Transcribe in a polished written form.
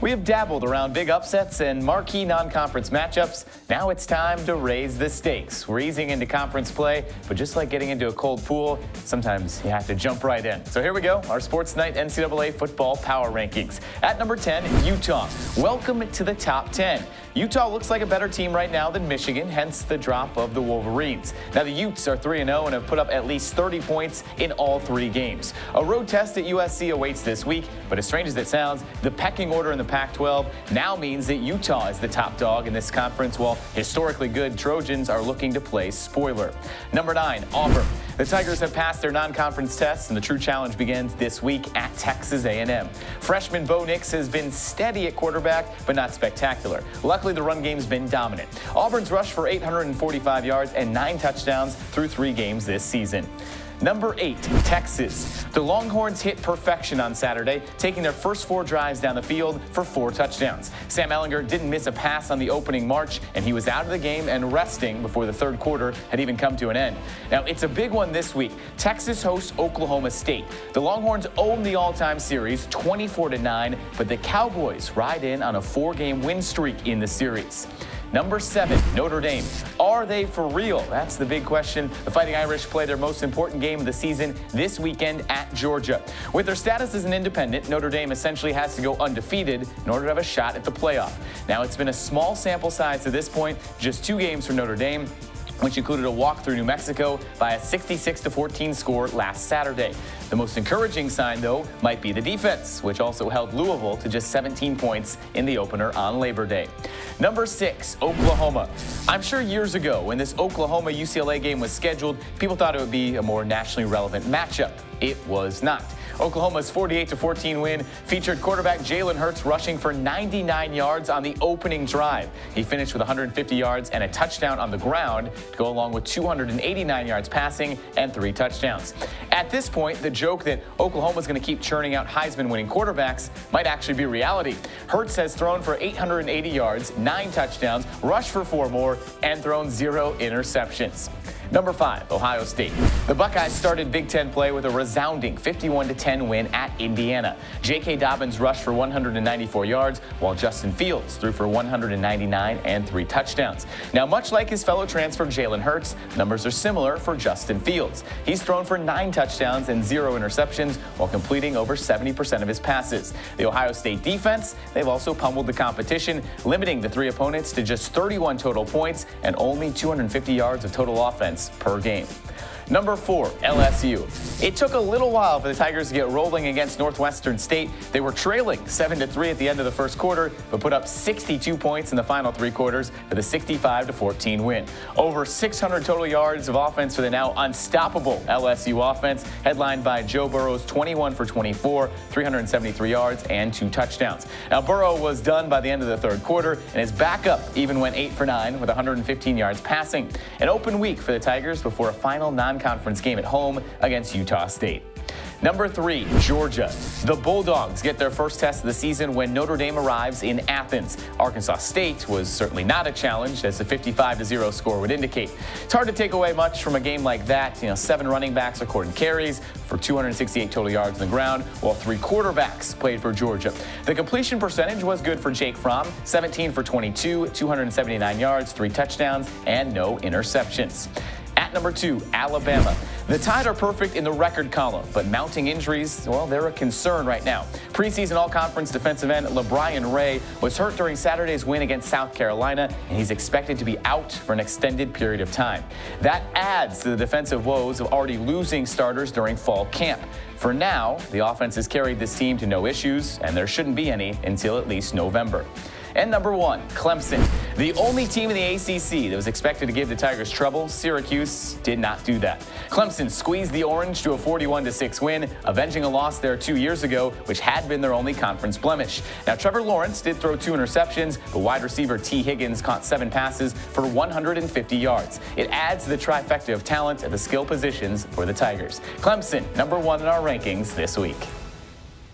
We have dabbled around big upsets and marquee non-conference matchups. Now it's time to raise the stakes. We're easing into conference play, but just like getting into a cold pool, sometimes you have to jump right in. So here we go, our Sports Night NCAA Football Power Rankings. At number 10, Utah. Welcome to the top 10. Utah looks like a better team right now than Michigan, hence the drop of the Wolverines. Now the Utes are 3-0 and have put up at least 30 points in all 3 games. A road test at USC awaits this week, but as strange as it sounds, the pecking order in the Pac-12 now means that Utah is the top dog in this conference, while historically good Trojans are looking to play spoiler. Number 9, Auburn. The Tigers have passed their non-conference tests, and the true challenge begins this week at Texas A&M. Freshman Bo Nix has been steady at quarterback, but not spectacular. Luckily, the run game's been dominant. Auburn's rushed for 845 yards and 9 touchdowns through 3 games this season. Number 8, Texas. The Longhorns hit perfection on Saturday, taking their first 4 drives down the field for 4 touchdowns. Sam Ehlinger didn't miss a pass on the opening march, and he was out of the game and resting before the third quarter had even come to an end. Now, it's a big one this week. Texas hosts Oklahoma State. The Longhorns own the all-time series 24-9, but the Cowboys ride in on a 4-game win streak in the series. Number 7, Notre Dame. Are they for real? That's the big question. The Fighting Irish play their most important game of the season this weekend at Georgia. With their status as an independent, Notre Dame essentially has to go undefeated in order to have a shot at the playoff. Now, it's been a small sample size to this point, just 2 games for Notre Dame, which included a walk through New Mexico by a 66-14 score last Saturday. The most encouraging sign, though, might be the defense, which also held Louisville to just 17 points in the opener on Labor Day. Number 6, Oklahoma. I'm sure years ago, when this Oklahoma-UCLA game was scheduled, people thought it would be a more nationally relevant matchup. It was not. Oklahoma's 48-14 win featured quarterback Jalen Hurts rushing for 99 yards on the opening drive. He finished with 150 yards and a touchdown on the ground to go along with 289 yards passing and 3 touchdowns. At this point, the joke that Oklahoma's going to keep churning out Heisman-winning quarterbacks might actually be reality. Hurts has thrown for 880 yards, 9 touchdowns, rushed for 4 more, and thrown 0 interceptions. Number 5, Ohio State. The Buckeyes started Big Ten play with a resounding 51-10 win at Indiana. J.K. Dobbins rushed for 194 yards, while Justin Fields threw for 199 and 3 touchdowns. Now, much like his fellow transfer Jalen Hurts, numbers are similar for Justin Fields. He's thrown for 9 touchdowns and 0 interceptions, while completing over 70% of his passes. The Ohio State defense, they've also pummeled the competition, limiting the 3 opponents to just 31 total points and only 250 yards of total offense per game. Number 4, LSU. It took a little while for the Tigers to get rolling against Northwestern State. They were trailing 7-3 at the end of the first quarter, but put up 62 points in the final 3 quarters for the 65-14 win. Over 600 total yards of offense for the now unstoppable LSU offense, headlined by Joe Burrow's 21 for 24, 373 yards, and 2 touchdowns. Now, Burrow was done by the end of the third quarter, and his backup even went 8 for 9 with 115 yards passing. An open week for the Tigers before a final non-conference game at home against Utah State. Number 3, Georgia. The Bulldogs get their first test of the season when Notre Dame arrives in Athens. Arkansas State was certainly not a challenge, as the 55-0 score would indicate. It's hard to take away much from a game like that. 7 running backs recorded carries for 268 total yards on the ground, while 3 quarterbacks played for Georgia. The completion percentage was good for Jake Fromm, 17 for 22, 279 yards, 3 touchdowns, and no interceptions. At number 2, Alabama. The Tide are perfect in the record column, but mounting injuries, well, they're a concern right now. Preseason all-conference defensive end LeBrian Ray was hurt during Saturday's win against South Carolina, and he's expected to be out for an extended period of time. That adds to the defensive woes of already losing starters during fall camp. For now, the offense has carried this team to no issues, and there shouldn't be any until at least November. And number 1, Clemson. The only team in the ACC that was expected to give the Tigers trouble, Syracuse did not do that. Clemson squeezed the Orange to a 41-6 win, avenging a loss there 2 years ago, which had been their only conference blemish. Now, Trevor Lawrence did throw 2 interceptions, but wide receiver T. Higgins caught 7 passes for 150 yards. It adds to the trifecta of talent at the skill positions for the Tigers. Clemson, number 1 in our rankings this week.